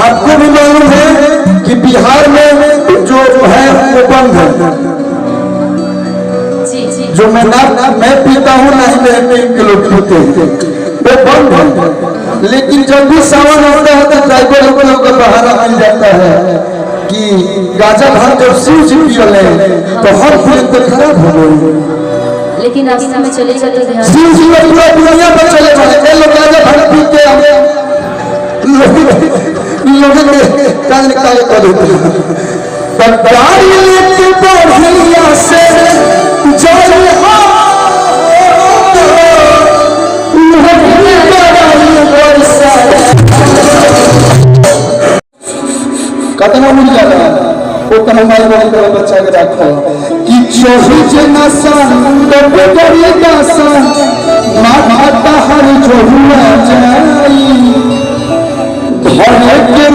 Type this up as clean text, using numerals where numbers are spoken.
आपको भी मालूम है कि बिहार में जो है वो बंद है, जो मैं पीता हूँ नहीं मेरे के लोग पीते वो बंद है। लेकिन जब भी सावन आता है तो ड्राइवर लोगों को बहाना मिल जाता है कि गाजा भांग जब शिव जी पियले तो हर फिल्म तो खराब हो गई। लेकिन रास्ते में चलेगा तो शिव जी पूरा दुनिया पर चले जाए लोग गाजा भांग पी के लोगों के काज निकाल कर देते हैं। गाड़ी लेके बढ़िया से कतना मिल जाता है वो कहीं माई बाई का बच्चा के रखो कि चोही जे नसा तो बेटरी दासा माता हर जो हुआ जाई घर के